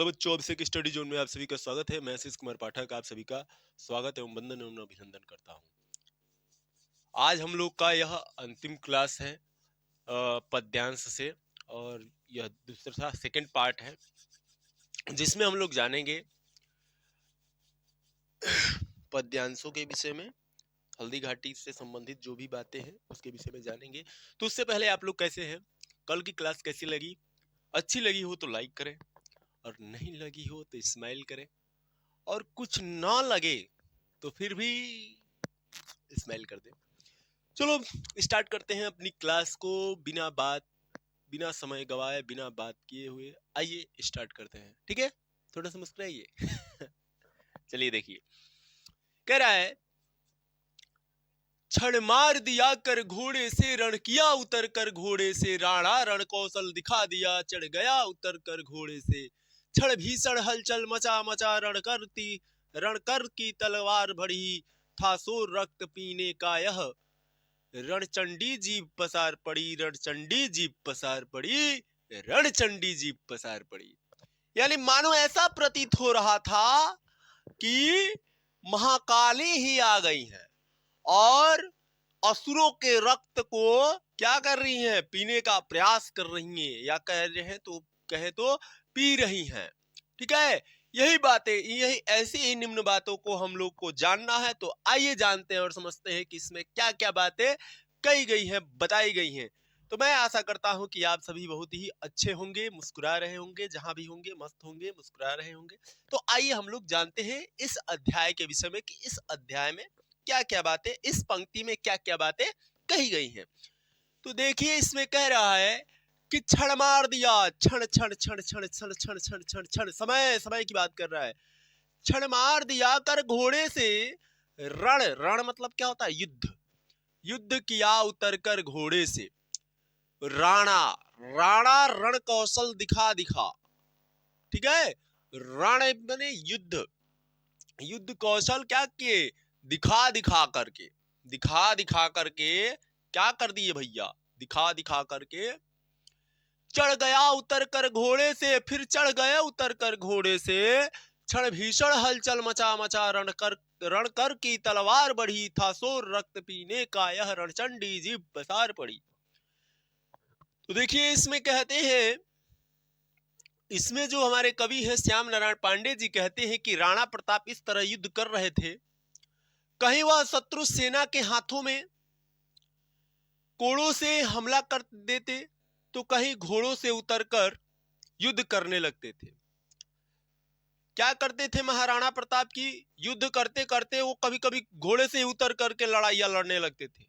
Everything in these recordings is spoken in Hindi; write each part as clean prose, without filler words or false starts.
हेलो बच्चों, अभिषेक स्टडी जोन में आप सभी का स्वागत है। मैं आशीष कुमार पाठक आप सभी का स्वागत एवं वंदन एवं अभिनंदन करता हूं। आज हम लोग का यह अंतिम क्लास है पद्यांश से, और यह दूसरा सेकंड पार्ट है जिसमें हम लोग जानेंगे पद्यांशों के विषय में, हल्दी घाटी से संबंधित जो भी बातें हैं उसके विषय में जानेंगे। तो उससे पहले आप लोग कैसे हैं, कल की क्लास कैसी लगी? अच्छी लगी हो तो लाइक करें, और नहीं लगी हो तो स्माइल करें, और कुछ ना लगे तो फिर भी स्माइल कर दे। चलो स्टार्ट करते हैं अपनी क्लास को बिना समय गवाए, बिना बात किए हुए। आइए स्टार्ट करते हैं, ठीक है? थोड़ा सा मुस्कुराइए। चलिए देखिए, कह रहा है, क्षण मार दिया कर घोड़े से, रण किया उतर कर घोड़े से, राणा रण कौशल दिखा दिया, चढ़ गया उतर कर घोड़े से, क्षण भीषण हलचल मचा मचा, रण कर की तलवार बढ़ी, था सो रक्त पीने का यह, रणचंडी जीभ पसार पड़ी, रणचंडी जीभ पसार पड़ी, रणचंडी जीभ पसार पड़ी। यानी मानो ऐसा प्रतीत हो रहा था कि महाकाली ही आ गई हैं और असुरों के रक्त को क्या कर रही हैं? पीने का प्रयास कर रही हैं, या कहे तो पी रही हैं। ठीक है, यही बातें, यही ऐसी ही निम्न बातों को हम लोग को जानना है। तो आइए जानते हैं और समझते हैं कि इसमें क्या क्या बातें कही गई हैं, बताई गई हैं। तो मैं आशा करता हूं कि आप सभी बहुत ही अच्छे होंगे, मुस्कुरा रहे होंगे, जहां भी होंगे मस्त होंगे, मुस्कुरा रहे होंगे। तो आइए हम लोग जानते हैं इस अध्याय के विषय में कि इस अध्याय में क्या क्या बातें, इस पंक्ति में क्या क्या बातें कही गई हैं। तो देखिए, इसमें कह रहा है कि क्षण मार दिया, क्षण क्षण क्षण क्षण क्षण क्षण क्षण क्षण क्षण, समय समय की बात कर रहा है। क्षण मार दिया कर घोड़े से, रण रण मतलब क्या होता है? युद्ध किया उतर कर घोड़े से, राणा राणा रण कौशल दिखा दिखा। ठीक है, रण बने युद्ध कौशल क्या किए? दिखा करके क्या कर दिए भैया? दिखा करके चढ़ गया उतर कर घोड़े से, फिर चढ़ गए उतर कर घोड़े से, क्षण भीषण हलचल मचा मचा, रण कर की तलवार बढ़ी, था सो रक्त पीने का यह, रणचंडी जीभ पसार पड़ी। तो देखिए, इसमें कहते हैं, इसमें जो हमारे कवि है श्याम नारायण पांडे जी कहते हैं कि राणा प्रताप इस तरह युद्ध कर रहे थे, कहीं वह शत्रु सेना के हाथों में कोड़ों से हमला कर देते, तो कहीं घोड़ों से उतरकर युद्ध करने लगते थे। क्या करते थे महाराणा प्रताप की? युद्ध करते करते वो कभी कभी घोड़े से उतर करके लड़ाइयां लड़ने लगते थे।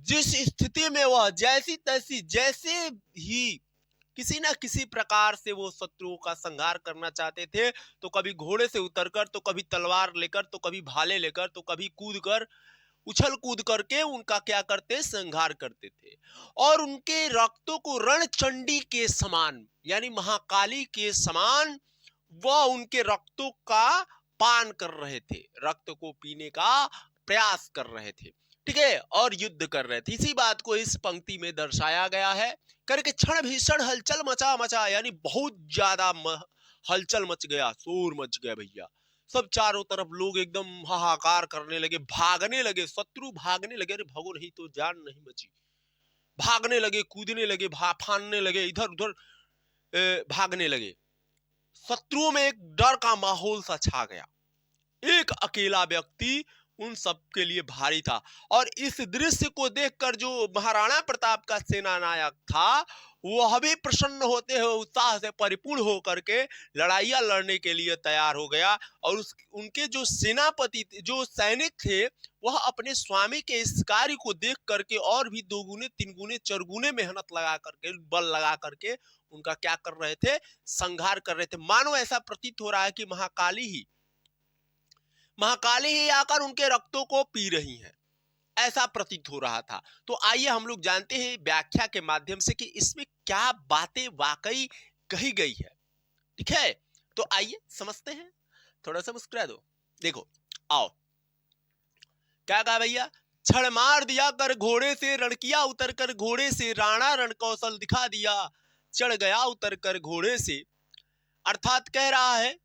जिस स्थिति में वह जैसे ही किसी ना किसी प्रकार से वो शत्रुओं का संहार करना चाहते थे, तो कभी घोड़े से उतरकर, तो कभी तलवार लेकर, तो कभी भाले लेकर, तो कभी कूदकर, उछल कूद करके उनका क्या करते? संहार करते थे। और उनके रक्तों को रणचंडी के समान, यानी महाकाली के समान, वह उनके रक्तों का पान कर रहे थे, रक्त को पीने का प्रयास कर रहे थे। ठीक है, और युद्ध कर रहे थे। इसी बात को इस पंक्ति में दर्शाया गया है करके, क्षण भीषण हलचल मचा मचा, यानी बहुत ज्यादा हलचल मच गया, शोर मच गया भैया। सब चारों तरफ लोग एकदम हाहाकार करने लगे, भागने लगे, शत्रु भागने लगे। अरे भगो नहीं तो जान नहीं बची। भागने लगे, कूदने लगे, फानने लगे, इधर उधर भागने लगे। शत्रुओं में एक डर का माहौल सा छा गया। एक अकेला व्यक्ति उन सब के लिए भारी था। और इस दृश्य को देखकर जो महाराणा प्रताप का सेना नायक था, वह भी प्रसन्न होते हुए, उत्साह से परिपूर्ण होकर के लड़ाइयां लड़ने के लिए तैयार हो गया। और उनके जो सेनापति, जो सैनिक थे, वह अपने स्वामी के इस कार्य को देख करके और भी 2 गुने 3 गुने 4 गुने मेहनत लगा करके, बल लगा करके उनका क्या कर रहे थे? संहार कर रहे थे। मानो ऐसा प्रतीत हो रहा है कि महाकाली ही आकर उनके रक्तों को पी रही हैं, ऐसा प्रतीत हो रहा था। तो आइए हम लोग जानते हैं व्याख्या के माध्यम से कि इसमें क्या बातें वाकई कही गई है। ठीक है, तो आइए समझते हैं। थोड़ा सा मुस्कुरा दो। देखो, आओ, क्या कहा भैया? क्षण मार दिया कर घोड़े से, रण किया उतर कर घोड़े से, राणा रण कौशल दिखा दिया, चढ़ गया उतर कर घोड़े से। अर्थात कह रहा है,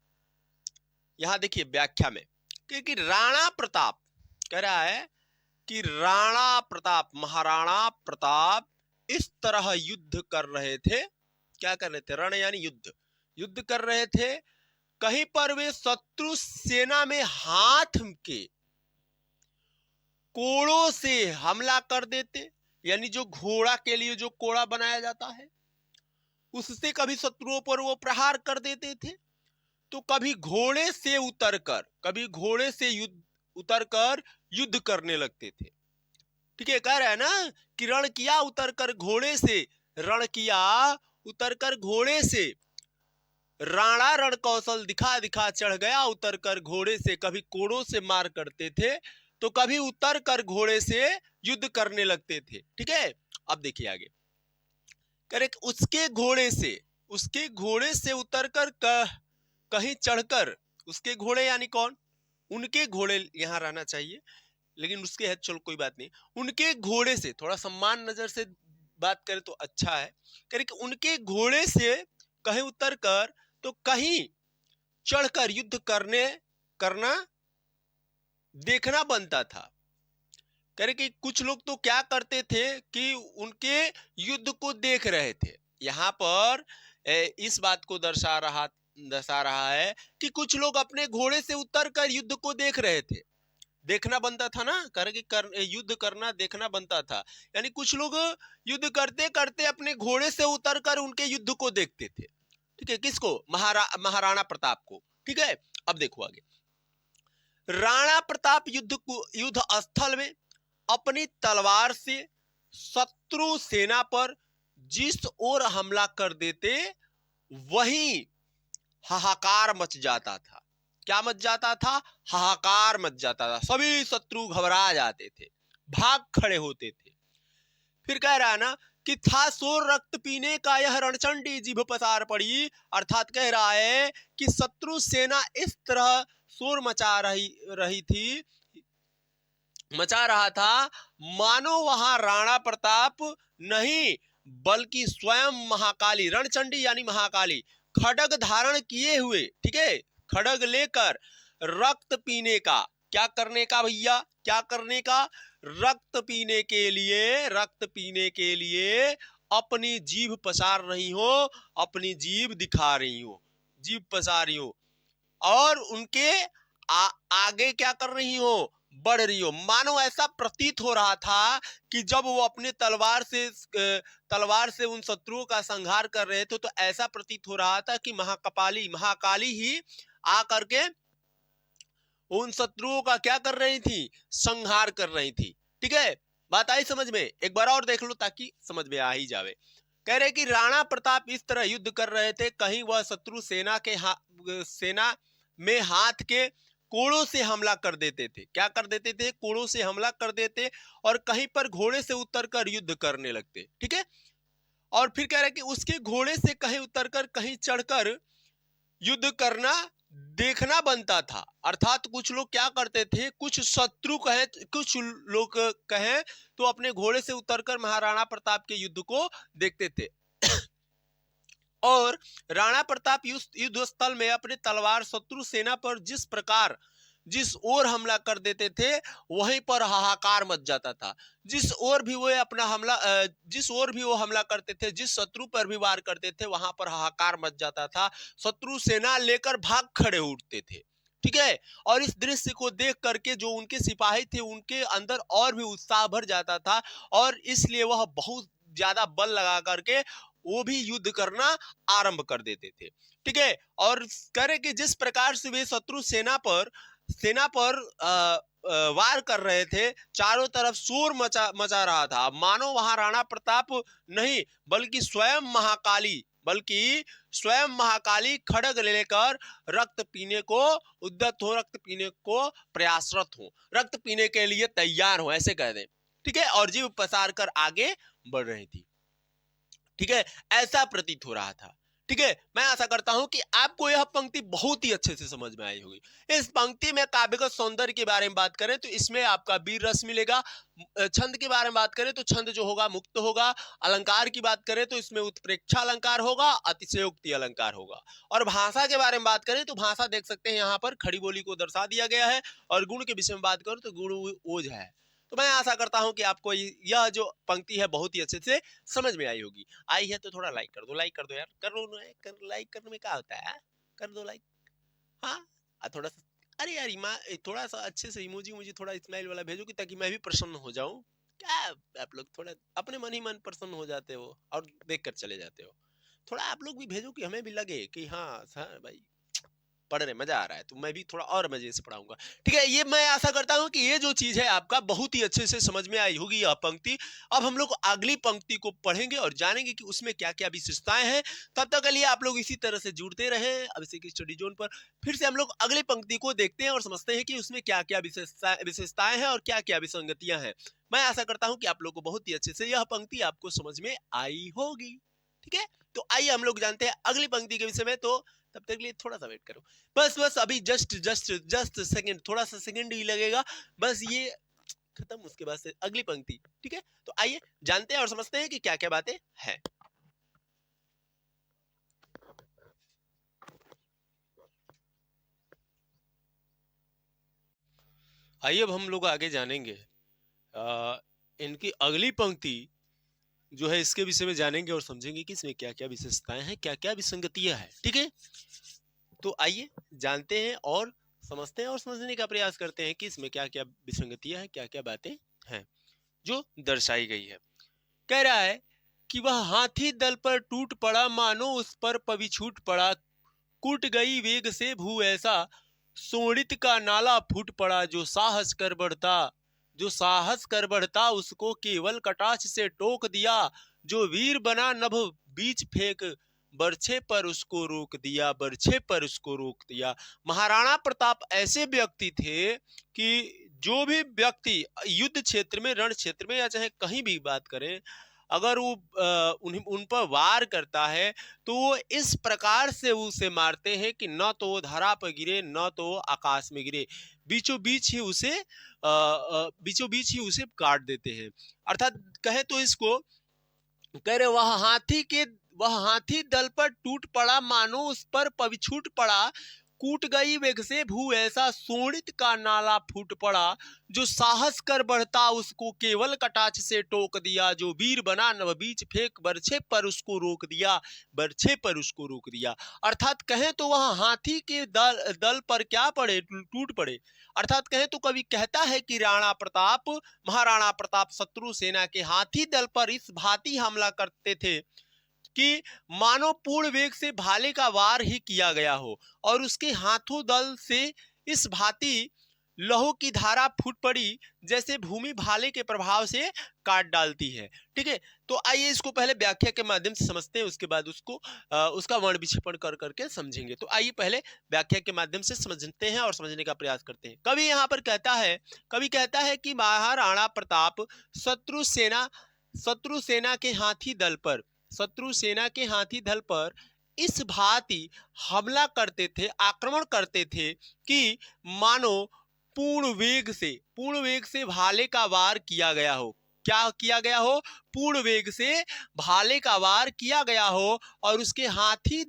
यहां देखिए व्याख्या में, क्योंकि राणा प्रताप कह रहा है कि राणा प्रताप, महाराणा प्रताप इस तरह युद्ध कर रहे थे। क्या कर रहे थे? रण यानी युद्ध, युद्ध कर रहे थे। कहीं पर वे शत्रु सेना में हाथ के कोड़ों से हमला कर देते, यानी जो घोड़ा के लिए जो कोड़ा बनाया जाता है उससे कभी शत्रुओं पर वो प्रहार कर देते थे। तो कभी घोड़े से उतरकर, कभी घोड़े से उतरकर युद्ध करने लगते थे। ठीक है, कह रहा है ना कि रण किया उतरकर घोड़े से, रण किया उतरकर घोड़े से, राणा रण कौशल दिखा दिखा चढ़ गया उतरकर घोड़े से। कभी कोड़ों से मार करते थे तो कभी उतरकर घोड़े से युद्ध करने लगते थे। ठीक है, अब देखिए आगे, करेक्ट, उसके घोड़े से उतरकर कहीं चढ़कर, उसके घोड़े यानी कौन? उनके घोड़े यहां रहना चाहिए, लेकिन उसके है, चलो कोई बात नहीं। उनके घोड़े से, थोड़ा सम्मान नजर से बात करें तो अच्छा है। करेक्ट, उनके घोड़े से कहीं उतरकर तो कहीं चढ़कर युद्ध करना देखना बनता था। करे कि कुछ लोग तो क्या करते थे कि उनके युद्ध को देख रहे थे। यहां पर इस बात को दर्शा रहा है कि कुछ लोग अपने घोड़े से उतरकर युद्ध को देख रहे थे। देखना बनता था ना, युद्ध करना देखना बनता था, यानी कुछ लोग युद्ध करते करते अपने घोड़े से उतरकर उनके युद्ध को देखते थे। ठीक है, किसको? महाराणा प्रताप को। ठीक है, अब देखो आगे, राणा प्रताप युद्ध स्थल में अपनी तलवार से शत्रु सेना पर जिस ओर हमला कर देते वहीं हाहाकार मच जाता था। क्या मच जाता था? हाहाकार मच जाता था। सभी शत्रु घबरा जाते थे, भाग खड़े होते थे। फिर कह रहा है ना कि था शोर रक्त पीने का यह रणचंडी जिभ पसार पड़ी। अर्थात कह रहा है कि शत्रु सेना इस तरह शोर मचा रहा था मानो वहां राणा प्रताप नहीं बल्कि स्वयं महाकाली, रणचंडी यानी महाकाली, खड्ग धारण किए हुए, ठीक है, खड्ग लेकर रक्त पीने का, क्या करने का भैया? क्या करने का? रक्त पीने के लिए अपनी जीभ पसार रही हो, अपनी जीभ दिखा रही हो, जीभ पसार रही हो, और उनके आगे क्या कर रही हो? बढ़ रही हो। मानो ऐसा प्रतीत हो रहा था कि जब वो अपने तलवार से उन शत्रुओं का संहार कर रहे थे तो ऐसा प्रतीत हो रहा था कि महाकाली ही आकर के उन शत्रुओं का क्या कर रही थी? संहार कर रही थी। ठीक है, बात आई समझ में? एक बार और देख लो ताकि समझ में आ ही जावे। कह रहे कि राणा प्रताप इस तरह युद्ध कर रहे थे, कहीं वह शत्रु सेना में हाथ के कोड़ों से हमला कर देते थे। क्या कर देते थे? कोड़ों से हमला कर देते, और कहीं पर घोड़े से उतरकर युद्ध करने लगते। ठीक है, और फिर कह रहे कि उसके घोड़े से कहीं उतरकर कहीं चढ़कर युद्ध करना देखना बनता था। अर्थात कुछ लोग क्या करते थे, कुछ लोग कहें तो अपने घोड़े से उतरकर महाराणा प्रताप के युद्ध को देखते थे और राणा प्रताप युद्ध स्थल में अपने तलवार शत्रु सेना पर जिस ओर हमला कर देते थे वहीं पर हाहाकार मच जाता था। जिस ओर भी वो हमला करते थे, जिस शत्रु पर भी वार करते थे वहां पर हाहाकार मच जाता था। शत्रु सेना लेकर भाग खड़े उठते थे। ठीक है, और इस दृश्य को देख करके जो उनके सिपाही थे उनके अंदर और भी उत्साह भर जाता था, और इसलिए वह बहुत ज्यादा बल लगा करके वो भी युद्ध करना आरंभ कर देते थे। ठीक है, और करे कि जिस प्रकार से वे शत्रु सेना पर वार कर रहे थे, चारों तरफ शोर मचा रहा था, मानो वहां राणा प्रताप नहीं बल्कि स्वयं महाकाली खड्ग लेकर रक्त पीने को उद्यत हो, रक्त पीने को प्रयासरत हो, रक्त पीने के लिए तैयार हो, ऐसे कह दें। ठीक है, और जीभ पसार कर आगे बढ़ रही थी। ठीक है, ऐसा प्रतीत हो रहा था। ठीक है, मैं आशा करता हूं कि आपको यह पंक्ति बहुत ही अच्छे से समझ में आई होगी। इस पंक्ति में काव्यगत सौंदर्य के बारे में बात करें तो इसमें आपका वीर रस मिलेगा। छंद के बारे में बात करें तो छंद जो होगा मुक्त होगा। अलंकार की बात करें तो इसमें उत्प्रेक्षा अलंकार होगा, अतिशयोक्ति अलंकार होगा। और भाषा के बारे में बात करें तो भाषा देख सकते हैं यहाँ पर खड़ी बोली को दर्शा दिया गया है। और गुण के विषय में बात करूं तो गुण ओज है। तो मैं आशा करता हूं कि आपको यह जो पंक्ति है बहुत ही अच्छे से समझ में आई होगी। आई है तो थोड़ा लाइक कर दो, लाइक कर दो यार, कर दो ना, लाइक करने में क्या होता है, कर दो लाइक। हाँ, थोड़ा सा, अरे यार थोड़ा सा अच्छे से इमोजी मुझे थोड़ा स्माइल वाला भेजो कि ताकि मैं भी प्रसन्न हो जाऊं। क्या आप लोग थोड़ा अपने मन ही मन प्रसन्न हो जाते हो और देख कर चले जाते हो। थोड़ा आप लोग भी भेजो कि हमें भी लगे कि हाँ सर भाई पढ़ रहे, मजा आ रहा है, तो मैं भी थोड़ा और मजे से पढ़ाऊंगा। ठीक है, ये मैं आशा करता हूं कि ये जो चीज है आपका बहुत ही अच्छे से समझ में आई होगी यह पंक्ति। अब हम लोग अगली पंक्ति को पढ़ेंगे और जानेंगे कि उसमें क्या क्या विशेषताएं हैं। तब तक के लिए आप लोग इसी तरह से जुड़ते रहें अभिषेक स्टडी जोन पर। फिर से हम लोग अगली पंक्ति को देखते हैं और समझते हैं कि उसमें क्या क्या विशेषताएं हैं और क्या क्या विसंगतियां हैं। मैं आशा करता हूं कि आप लोग को बहुत ही अच्छे से यह पंक्ति आपको समझ में आई होगी। ठीक है, तो आइए हम लोग जानते हैं अगली पंक्ति के विषय में। तो तब तक के लिए थोड़ा सा वेट करो, बस अभी जस्ट सेकंड, थोड़ा सा सेकंड ही लगेगा, बस ये खत्म, उसके बाद से अगली पंक्ति। ठीक है, तो आइए जानते हैं और समझते हैं कि क्या क्या बातें हैं। आइए अब हम लोग आगे जानेंगे इनकी अगली पंक्ति जो है इसके विषय में जानेंगे और समझेंगे कि इसमें क्या क्या विशेषताएं हैं, क्या क्या विसंगतियां हैं। ठीक है, तो आइए जानते हैं और समझते हैं और समझने का प्रयास करते हैं कि इसमें क्या क्या विसंगतियां हैं, क्या क्या बातें हैं जो दर्शाई गई है। कह रहा है कि वह हाथी दल पर टूट पड़ा, मानो उस पर पवी छूट पड़ा, कूट गई वेग से भू ऐसा, सोणित का नाला फूट पड़ा, जो साहस कर बढ़ता उसको केवल कटाक्ष से टोक दिया, जो वीर बना नभ बीच फेंक बरछे पर उसको रोक दिया, बरछे पर उसको रोक दिया। महाराणा प्रताप ऐसे व्यक्ति थे कि जो भी व्यक्ति युद्ध क्षेत्र में, रण क्षेत्र में या चाहे कहीं भी बात करें, अगर वो उन पर वार करता है तो वो इस प्रकार से उसे मारते हैं कि न तो वो धरा पर गिरे न तो आकाश में गिरे, बीचों बीच ही उसे काट देते हैं। अर्थात कहे तो इसको कह रहे वह हाथी दल पर टूट पड़ा, मानो उस पर पवी छूट पड़ा, कूट गई वेग से भू ऐसा, सोणित का नाला फूट पड़ा, जो साहस कर बढ़ता उसको केवल कटाक्ष से टोक दिया, जो वीर बना नभ बीच फेंक बरछे पर उसको रोक दिया, बरछे पर उसको रोक दिया। अर्थात कहें तो वह हाथी के दल पर क्या पड़े, टूट पड़े। अर्थात कहें तो कवि कहता है कि महाराणा प्रताप शत्रु सेना के हाथी दल पर इस भांति हमला करते थे कि मानो पूर्ण वेग से भाले का वार ही किया गया हो और उसके हाथों दल से इस भांति लहू की धारा फूट पड़ी, जैसे भूमि भाले के प्रभाव से काट डालती है। ठीक है, तो आइए इसको पहले व्याख्या के माध्यम से समझते हैं, उसके बाद उसका वर्ण विक्षेपण कर करके समझेंगे। तो आइए पहले व्याख्या के माध्यम से समझते हैं और समझने का प्रयास करते हैं। कवि यहाँ पर कहता है कि महाराणा प्रताप शत्रु सेना के हाथी दल पर इस भांति हमला करते थे, आक्रमण करते थे कि मानो पूर्ण वेग से भाले का वार किया गया हो। क्या किया गया हो? पूर्ण वेग से भाले का वार किया गया हो और उसके हाथी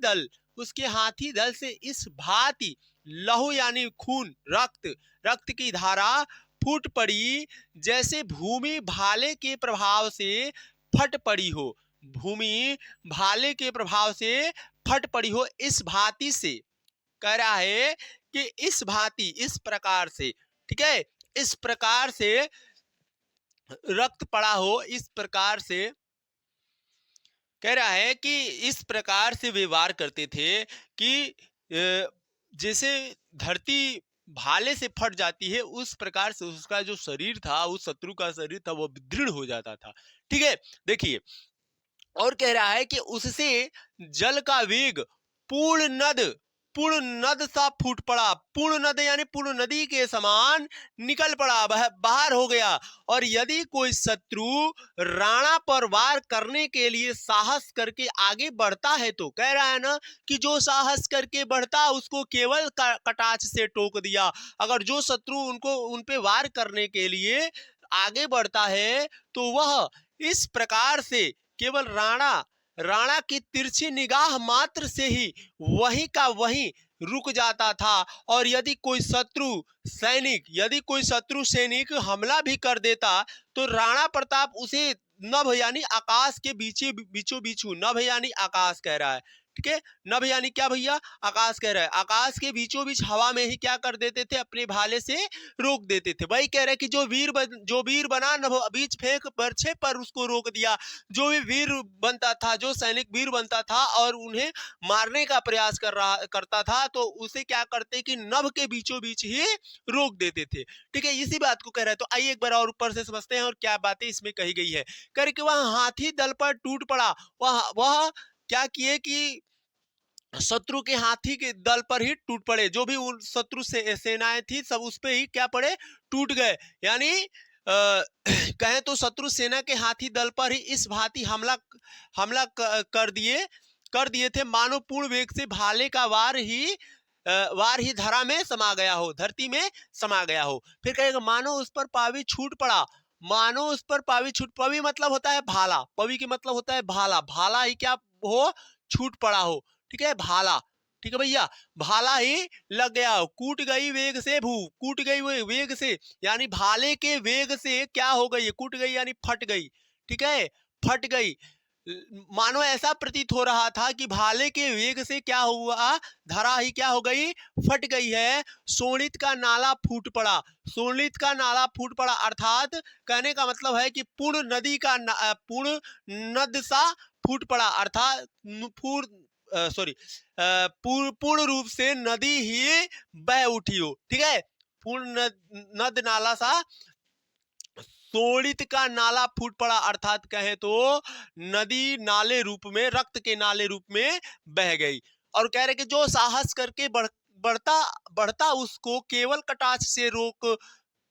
दल से इस भांति लहू यानी खून, रक्त की धारा फूट पड़ी, जैसे भूमि भाले के प्रभाव से फट पड़ी हो। भूमि भाले के प्रभाव से फट पड़ी हो, इस भांति से कह रहा है कि इस भांति, इस प्रकार से, ठीक है, इस प्रकार से रक्त पड़ा हो, इस प्रकार से कह रहा है कि इस प्रकार से वे वार करते थे कि जैसे धरती भाले से फट जाती है, उस प्रकार से उसका जो शरीर था, उस शत्रु का शरीर था, वो दृढ़ हो जाता था। ठीक है, देखिए, और कह रहा है कि उससे जल का वेग पूर्ण नद पूर्ण नद सा फूट पड़ा। पूर्ण नद यानी पूर्ण नदी के समान निकल पड़ा, बाहर हो गया। और यदि कोई शत्रु राणा पर वार करने के लिए साहस करके आगे बढ़ता है तो, कह रहा है ना कि जो साहस करके बढ़ता उसको केवल कटाक्ष से टोक दिया। अगर जो शत्रु उन पे वार करने के लिए आगे बढ़ता है तो वह इस प्रकार से केवल राणा की तिरछी निगाह मात्र से ही वहीं का वहीं रुक जाता था। और यदि कोई शत्रु सैनिक हमला भी कर देता तो राणा प्रताप उसे नभ यानी आकाश के बीचों बीचू, नभ यानी आकाश कह रहा है, ठीक है। नभ यानी क्या भैया, आकाश कह रहा है। आकाश के बीचों बीच हवा में ही क्या कर देते थे, अपने भाले से रोक देते थे। वही कह रहे कि जो वीर बना नभ बीच फेंक बरछे पर उसको रोक दिया। जो भी वीर बनता था, जो सैनिक वीर बनता था और उन्हें मारने का प्रयास करता था तो उसे क्या करते कि नभ के बीचों बीच ही रोक देते थे, ठीक है। इसी बात को कह रहे हैं। तो आइए एक बार और ऊपर से समझते हैं और क्या बातें इसमें कही गई है। कह रहे कि वह हाथी दल पर टूट पड़ा। वह क्या किए कि शत्रु के हाथी के दल पर ही टूट पड़े। जो भी उन शत्रु से सेनाएं थी सब उस पे ही क्या पड़े, टूट गए। यानी कहें तो शत्रु सेना के हाथी दल पर ही इस भांति हमला कर दिए थे मानो पूर्ण वेग से भाले का वार ही धरा में समा गया हो, धरती में समा गया हो। फिर कहेगा मानो उस पर पावी छूट पड़ा। मानो उस पर पवी मतलब होता है भाला, पवी के मतलब होता है भाला। भाला ही क्या हो, छूट पड़ा हो, ठीक है, भाला, ठीक है भैया। भाला ही लग गया हो, कूट गई वेग से कूट गई वेग से, यानी भाले के वेग से क्या हो गई, कूट गई यानी फट गई, ठीक है, फट गई। मानो ऐसा प्रतीत हो रहा था कि भाले के वेग से क्या हुआ, धरा ही क्या हो गई, फट गई है। शोणित का नाला फूट पड़ा। शोणित का नाला फूट पड़ा अर्थात कहने का मतलब है कि पूर्ण नद सा फूट पड़ा, अर्थात पूर्ण रूप से नदी ही बह उठी हो, ठीक है। पूर्ण नद नाला सा, शोणित का नाला फूट पड़ा अर्थात कहे तो नदी नाले रूप में, रक्त के नाले रूप में बह गई। और कह रहे कि जो साहस करके बढ़ता उसको केवल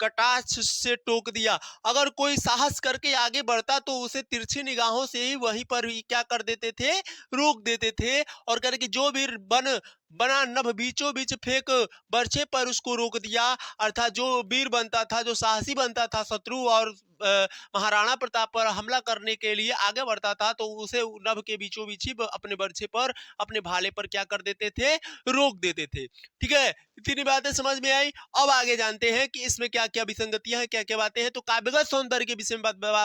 कटाक्ष से टोक दिया। अगर कोई साहस करके आगे बढ़ता तो उसे तिरछी निगाहों से ही वहीं पर ही क्या कर देते थे, रोक देते थे। और कह रहे कि जो वीर बना नभ बीचों बीच फेंक बरछे पर उसको रोक दिया। अर्थात जो वीर बनता था, जो साहसी बनता था, शत्रु और महाराणा प्रताप पर हमला करने के लिए आगे बढ़ता था तो उसे नभ के बीचों बीच ही अपने बरछे पर, अपने भाले पर क्या कर देते थे, रोक देते थे, ठीक है। इतनी बातें समझ में आई। अब आगे जानते हैं कि इसमें क्या क्या विसंगतियां हैं, क्या क्या बातें हैं। तो काव्यगत सौंदर्य के विषय में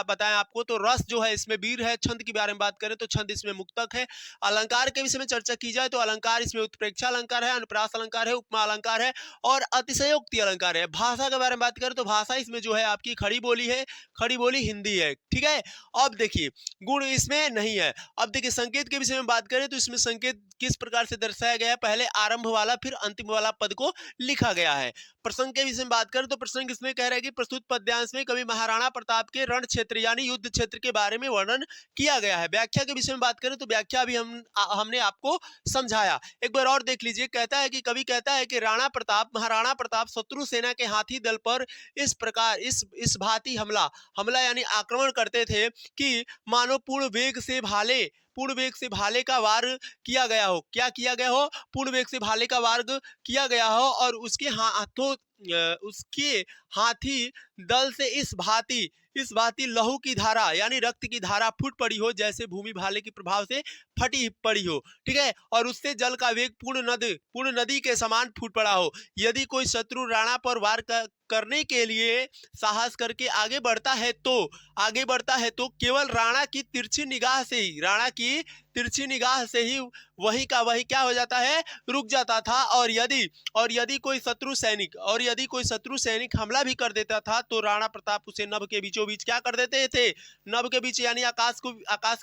बताएं आपको तो रस जो है इसमें वीर है। छंद के बारे में बात करें तो छंद इसमें मुक्तक है। अलंकार के विषय में चर्चा की जाए तो अलंकार इसमें उत्प्रेक्षा अलंकार है, अनुप्रास अलंकार है, उपमा अलंकार है और अतिशयोक्ति अलंकार है। भाषा के बारे में बात करें तो भाषा इसमें जो है आपकी खड़ी बोली है, खड़ी बोली हिंदी है, ठीक है। अब देखिए गुण इसमें नहीं है। अब देखिए संकेत के विषय में बात करें तो इसमें संकेत किस प्रकार से दर्शाया गया है, पहले आरंभ वाला फिर अंतिम वाला पद को लिखा गया है। प्रसंग के विषय में बात करें तो प्रसंग इसमें कह रहा है कि प्रस्तुत पद्यांश में कवि महाराणा प्रताप के रण क्षेत्र यानी युद्ध क्षेत्र के बारे में वर्णन किया गया है। व्याख्या के विषय में बात करें तो व्याख्या भी हमने आपको समझाया। एक बार और देख लीजिए। कहता है कि कवि कहता है कि महाराणा प्रताप शत्रु सेना के हाथी दल पर इस प्रकार इस भांति हमला यानी आक्रमण करते थे कि मानो पूर्ण वेग से भाले का वार किया गया हो। क्या किया गया हो, पूर्ण वेग से भाले का वार किया गया हो और उसके हाथी दल से इस भांति लहू की धारा यानी रक्त की धारा फूट पड़ी हो, जैसे भूमि भाले के प्रभाव से फटी पड़ी हो, ठीक है। और उससे जल का वेग पूर्ण नदी के समान फूट पड़ा हो। यदि कोई शत्रु राणा पर वार करने के लिए साहस करके आगे बढ़ता है तो केवल राणा की तिरछी निगाह से ही वही का वही क्या हो जाता है, रुक जाता था। और यदि कोई शत्रु सैनिक हमला भी कर देता था तो राणा प्रताप उसे नभ के बीचों बीच क्या कर देते थे, नभ के बीच यानी आकाश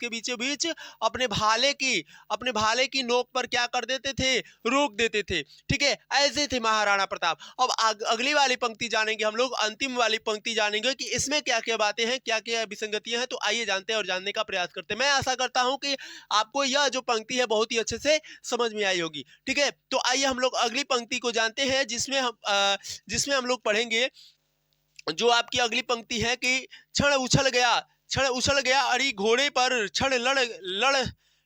के बीचों बीच अपने भाले की नोक पर क्या कर देते थे, रोक देते थे, ठीक है। ऐसे थे महाराणा प्रताप। अब अगली वाली पंक्ति जानेंगे हम लोग, अंतिम वाली पंक्ति जानेंगे कि इसमें क्या क्या बातें हैं, क्या क्या विसंगतियां हैं। तो आइए जानते हैं और जानने का प्रयास करते हैं। मैं आशा करता हूं कि आपको यह जो पंक्ति है बहुत ही अच्छे से समझ में आई होगी। ठीक है, तो आइए हम लोग अगली पंक्ति को जानते हैं, जिसमें हम लोग पढ़ेंगे। जो आपकी अगली पंक्ति है कि क्षण उछल गया अरी घोड़े पर, क्षण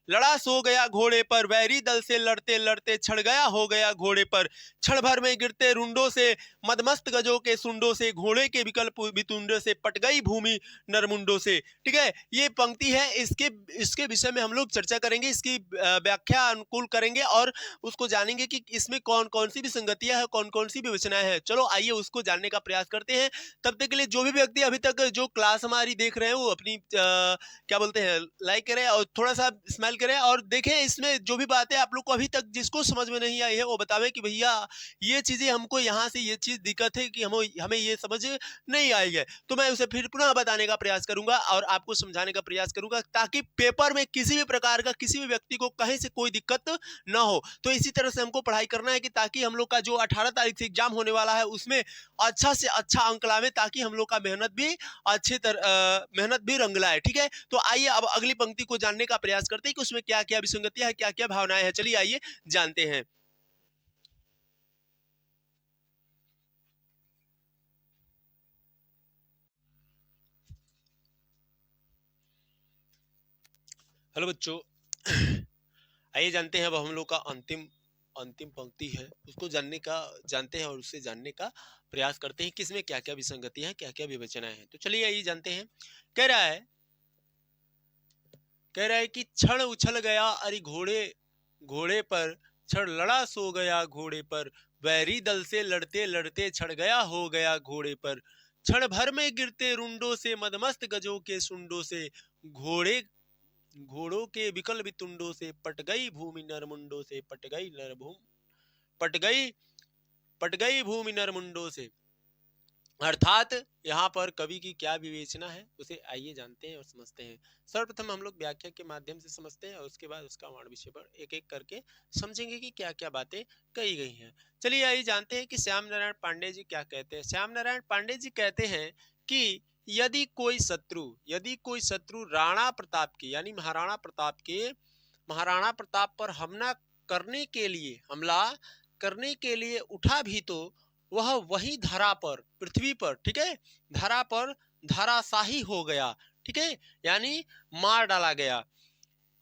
लड़ा सो गया घोड़े पर, वैरी दल से लड़ते लड़ते छड़ गया हो गया घोड़े पर, क्षण भर में गिरते रुंडों से, मदमस्त गजों के सुंडों से, घोड़े के विकल्प वितुंडों से, पट गई भूमि नरमुंडों से। ठीक है, ये पंक्ति है, इसके विषय में हम लोग चर्चा करेंगे, इसकी व्याख्या अनुकूल करेंगे और उसको जानेंगे कि इसमें कौन कौन सी भी संगतियां है, कौन कौन सी भी विवेचनाएं हैं। चलो आइए उसको जानने का प्रयास करते हैं। तब तक के लिए जो भी व्यक्ति अभी तक जो क्लास हमारी देख रहे हैं वो अपनी क्या बोलते हैं लाइक करें और थोड़ा सा स्माइल करें और देखें इसमें जो भी बातें आप लोग को अभी तक जिसको समझ में नहीं आई है वो बतावे कि भैया ये चीजें हमको यहाँ से ये चीज दिक्कत है कि हमें ये समझ नहीं आई है, तो मैं उसे फिर पुनः बताने का प्रयास करूंगा और आपको समझाने का प्रयास करूंगा ताकि पेपर में किसी भी प्रकार का किसी भी व्यक्ति को कहीं से कोई दिक्कत ना हो। तो इसी तरह से हमको पढ़ाई करना है कि ताकि हम लोग का जो 18 तारीख से एग्जाम होने वाला है उसमें अच्छा से अच्छा अंक लावे, ताकि हम लोग का मेहनत भी रंग लाए। ठीक है, तो आइए अब अगली पंक्ति को जानने का प्रयास करते हैं कि उसमें क्या क्या विसंगतियां है, क्या क्या भावनाएं हैं। चलिए आइए जानते हैं। हेलो बच्चों, आइए जानते हैं अब हम लोग का अंतिम पंक्ति है, उसको जानते हैं और उससे जानने का प्रयास करते हैं कि इसमें क्या क्या विसंगतियां हैं, क्या क्या विवेचनाएं हैं। तो चलिए आइए जानते हैं। कह रहा है कि क्षण उछल गया अरे घोड़े पर, क्षण लड़ा सो गया घोड़े पर, वैरी दल से लड़ते लड़ते छड़ गया हो गया घोड़े पर, क्षण भर में गिरते रुंडों से, मदमस्त गजों के सुंडों से, घोड़ों के विकल वितुंडों से, पट गई भूमि नरमुंडों से, पट गई भूमि नरमुंडों से। अर्थात यहाँ पर कवि की क्या विवेचना है उसे आइए जानते हैं और समझते हैं। सर्वप्रथम हम लोग व्याख्या के माध्यम से समझते हैं और उसके बाद उसका वाण विषय पर एक एक करके समझेंगे कि क्या क्या बातें कही गई हैं। चलिए आइए जानते हैं कि श्याम नारायण पांडे जी क्या कहते हैं। श्याम नारायण पांडे जी कहते हैं कि यदि कोई शत्रु राणा प्रताप के यानी महाराणा प्रताप पर हमला करने के लिए उठा भी तो वह वही धरा पर, पृथ्वी पर, ठीक है, धरा पर धराशाही हो गया। ठीक है, यानी मार डाला गया।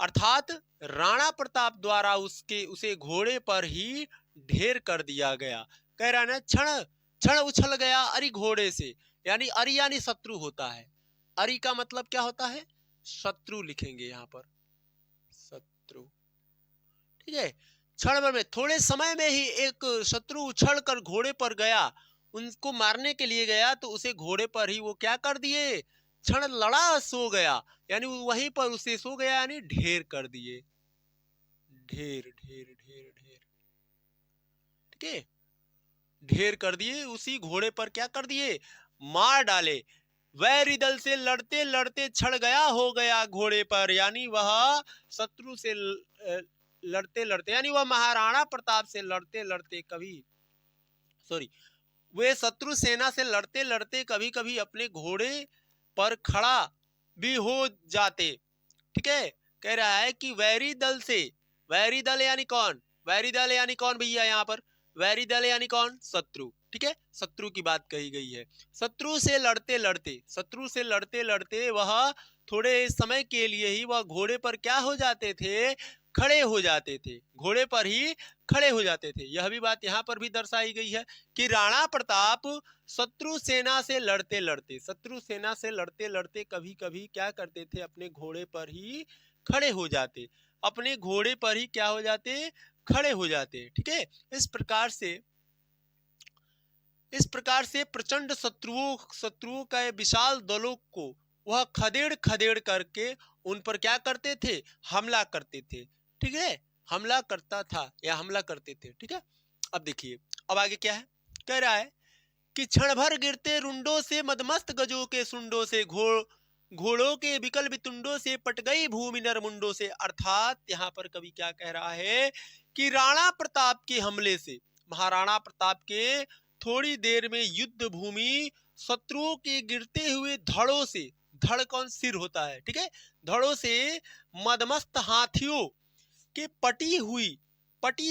अर्थात राणा प्रताप द्वारा उसे घोड़े पर ही ढेर कर दिया गया। कह रहा ना, क्षण उछल गया अरि घोड़े से, यानी अरि यानी शत्रु होता है। अरि का मतलब क्या होता है? शत्रु लिखेंगे यहाँ पर, शत्रु। ठीक है, क्षण भर में, थोड़े समय में ही एक शत्रु उछल कर घोड़े पर गया, उनको मारने के लिए गया, तो उसे घोड़े पर ही वो क्या कर दिए? क्षण लड़ा सो गया, यानी वहीं पर उसे सो गया, यानी ढेर कर दिए। ढेर ढेर ढेर ढेर, ठीक है, ढेर कर दिए, उसी घोड़े पर क्या कर दिए? मार डाले। वैरी दल से लड़ते लड़ते छड़ गया हो गया घोड़े पर, यानी वह शत्रु से लड़ते लड़ते, यानी वह महाराणा प्रताप से लड़ते लड़ते वे शत्रु सेना से लड़ते लड़ते कभी कभी अपने घोड़े पर खड़ा भी हो जाते। ठीक है, कह रहा है कि वैरी दल यानी कौन? वैरी दल यानी कौन भैया? यहाँ पर वैरी दल यानी कौन? शत्रु। ठीक है, शत्रु की बात कही गई है। शत्रु से लड़ते लड़ते वह थोड़े समय के लिए ही वह घोड़े पर क्या हो जाते थे? खड़े हो जाते थे, घोड़े पर ही खड़े हो जाते थे। यह भी बात यहाँ पर भी दर्शाई गई है कि राणा प्रताप शत्रु सेना से लड़ते लड़ते कभी कभी क्या करते थे? अपने घोड़े पर ही खड़े हो जाते, अपने घोड़े पर ही क्या हो जाते? खड़े हो जाते। ठीक है, इस प्रकार से प्रचंड शत्रुओं का विशाल दलों को वह खदेड़ करके उन पर क्या करते थे? हमला करते थे। ठीक है, हमला करता था या हमला करते थे। ठीक है, अब देखिए अब आगे क्या है। कह रहा है कि क्षण भर गिरते रुंडों से, मदमस्त गजों के सुंडों से, घोड़ों के विकल वितुंडों से, पट गई भूमि नरमुंडों से। अर्थात यहाँ पर कवि क्या कह रहा है कि राणा प्रताप के हमले से, महाराणा प्रताप के थोड़ी देर में युद्ध भूमि शत्रुओं के गिरते हुए धड़ों से, धड़ कौन, सिर होता है, ठीक है। धड़ों से मदमस्त हाथियों के पटी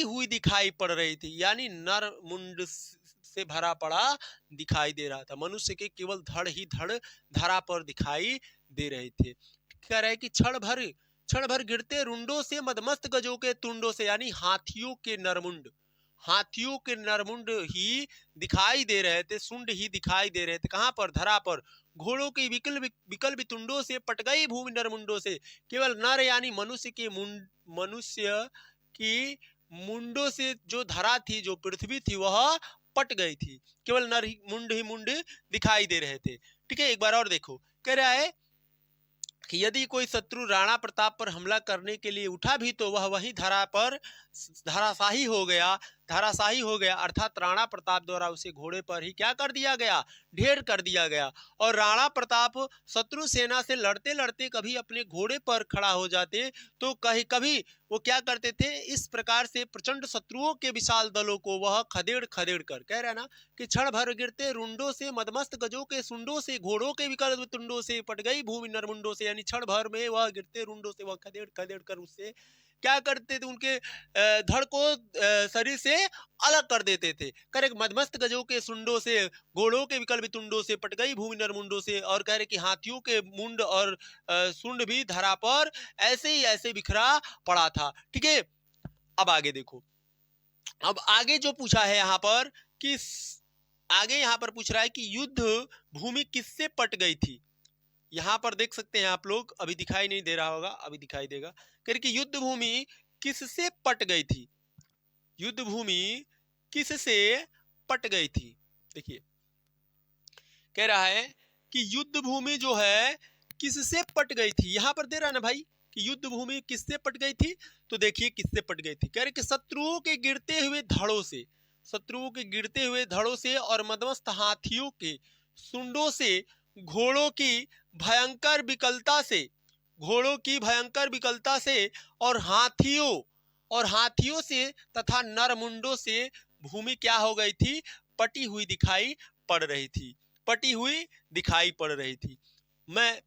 हुई दिखाई पड़ रही थी, यानी नर मुंड से भरा पड़ा दिखाई दे रहा था। मनुष्य के केवल धड़ ही धड़ धरा पर दिखाई दे रहे थे। कह रहे कि क्षण भर गिरते रुंडों से मदमस्त गजों के तुंडों से, यानी हाथियों के नरमुंड ही दिखाई दे रहे थे, सुंड ही दिखाई दे रहे थे। कहां पर? धरा पर। घोड़ों की विकल वितुंडों से पट गई भूमि नरमुंडों से, केवल नर यानी मनुष्य की मुंडों से जो धरा थी, जो पृथ्वी थी, वह पट गई थी। केवल नर ही मुंड दिखाई दे रहे थे, ठीक है। एक बार और देखो, कह रहा है कि यदि कोई शत्रु राणा प्रताप पर हमला करने के लिए उठा भी तो वह वहीं धरा पर धराशाही हो गया, अर्थात राणा प्रताप द्वारा उसे घोड़े पर ही क्या कर दिया गया? ढेर कर दिया गया। और राणा प्रताप शत्रु सेना से लड़ते लड़ते कभी अपने घोड़े पर खड़ा हो जाते तो कभी वो क्या करते थे? इस प्रकार से प्रचंड शत्रुओं के विशाल दलों को वह खदेड़ खदेड़ कर, कह रहा है ना कि क्षण भर गिरते रुंडों से मदमस्त गजों के सुंडों से, घोड़ों के विकल तुंडों से पट गई भूमि नरमुंडों से, यानी क्षण भर में वह गिरते रुंडों से वह खदेड़ खदेड़ कर उससे क्या करते थे? उनके धड़ को शरीर से अलग कर देते थे। करे मदमस्त गजों के सुंडों से, घोड़ों के विकल तुंडों से पट गई भूमि नरमुंडों से, और कह रहे कि हाथियों के मुंड और सुंड भी धरा पर ऐसे ही ऐसे बिखरा पड़ा था, ठीक है। अब आगे देखो, अब आगे जो पूछा है यहाँ पर कि आगे यहाँ पर पूछ रहा है कि युद्ध भूमि किससे पट गई थी। यहाँ पर देख सकते हैं आप लोग, अभी दिखाई नहीं दे रहा होगा, अभी दिखाई देगा। कह रहे कि युद्ध भूमि किससे पट गई थी, युद्ध भूमि किससे पट गई थी। देखिए, कह रहा है कि युद्ध भूमि जो है किससे पट गई थी। यहां पर दे रहा है ना भाई कि युद्ध भूमि किससे पट गई थी, तो देखिए किससे पट गई थी। कह रहे कि शत्रुओं के गिरते हुए धड़ों से और मदमस्त हाथियों के सुंडों से, घोड़ों की भयंकर विकलता से और हाथियों से तथा नरमुंडों से भूमि क्या हो गई थी? पटी हुई दिखाई पड़ रही थी। मैं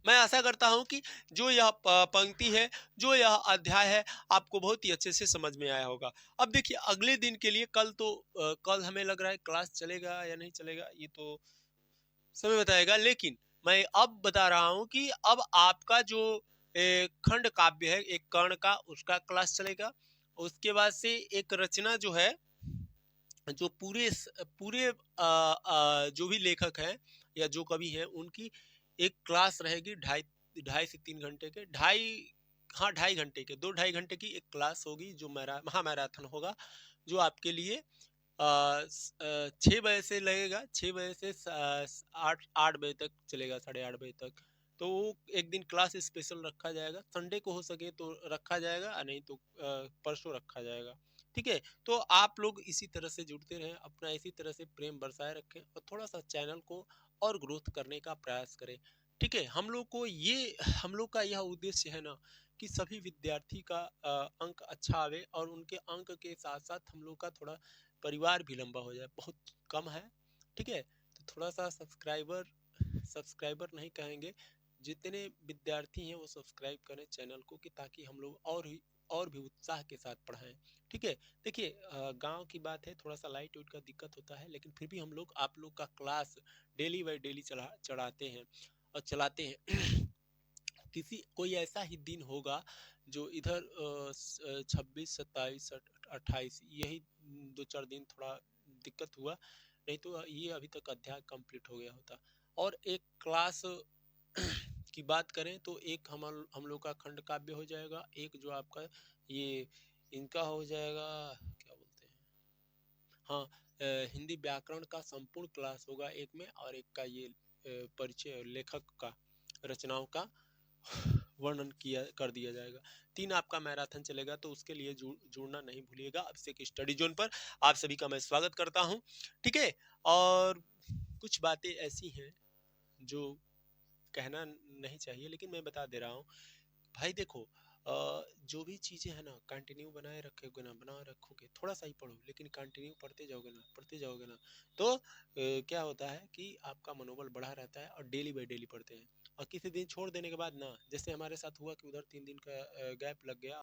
आशा करता हूं कि जो यह पंक्ति है, जो यह अध्याय है, आपको बहुत ही अच्छे से समझ में आया होगा। अब देखिए, अगले दिन के लिए कल हमें लग रहा है क्लास चलेगा या नहीं चलेगा, ये तो समय बताएगा। लेकिन मैं अब बता रहा हूं कि अब आपका जो खंड काव्य है, एक कर्ण का, उसका क्लास चलेगा। उसके बाद से एक रचना जो है, जो पूरे जो भी लेखक हैं या जो कवि हैं, उनकी एक क्लास रहेगी, ढाई ढाई से 3 घंटे के, ढाई घंटे के, 2-2.5 घंटे की एक क्लास होगी, जो महामैराथन होगा, जो आपके लिए 6 बजे से लगेगा, 6 बजे से 8 बजे तक चलेगा, 8:30 बजे तक। तो एक दिन क्लास स्पेशल रखा जाएगा, संडे को हो सके तो रखा जाएगा, नहीं तो परसों रखा जाएगा, ठीक है। तो आप लोग इसी तरह से जुड़ते रहें, अपना इसी तरह से प्रेम बरसाए रखें और थोड़ा सा चैनल को और ग्रोथ करने का प्रयास करें, ठीक है। हम लोग का यह उद्देश्य है ना कि सभी विद्यार्थी का अंक अच्छा आवे, और उनके अंक के साथ साथ हम लोग का थोड़ा परिवार भी लंबा हो जाए। बहुत कम है, ठीक है। तो थोड़ा सा सब्सक्राइबर नहीं कहेंगे, जितने विद्यार्थी हैं वो सब्सक्राइब करें चैनल को, कि ताकि हम लोग और भी उत्साह के साथ पढ़ाएं, ठीक है। देखिए, गांव की बात है, थोड़ा सा लाइट वेट का दिक्कत होता है, लेकिन फिर भी हम लोग आप लोग का क्लास डेली बाई डेली चढ़ाते हैं और चलाते हैं। कोई ऐसा ही दिन होगा जो इधर 26, 27, 28, यही 2-4 दिन थोड़ा दिक्कत हुआ, नहीं तो ये अभी तक अध्याय कंप्लीट हो गया होता। और एक क्लास की बात करें तो एक हम लोग का खंड काव्य हो जाएगा, एक जो आपका ये इनका हो जाएगा, क्या बोलते हैं, हाँ, हिंदी व्याकरण का संपूर्ण क्लास होगा एक में, और एक का ये परिचय लेखक का, रचनाओं का वर्णन कर दिया जाएगा। 3 आपका मैराथन चलेगा, तो उसके लिए जुड़ना नहीं भूलिएगा। अभिषेक स्टडी जोन पर आप सभी का मैं स्वागत करता हूं, ठीक है। और कुछ बातें ऐसी हैं जो कहना नहीं चाहिए, लेकिन मैं बता दे रहा हूं भाई। देखो, जो भी चीज़ें हैं ना कंटिन्यू बनाए रखोगे ना, बनाए रखोगे, थोड़ा सा ही पढ़ो लेकिन कंटिन्यू पढ़ते जाओगे ना, पढ़ते जाओगे ना, तो क्या होता है कि आपका मनोबल बढ़ा रहता है और डेली बाय डेली पढ़ते हैं। और किसी दिन छोड़ देने के बाद ना, जैसे हमारे साथ हुआ कि उधर 3 दिन का गैप लग गया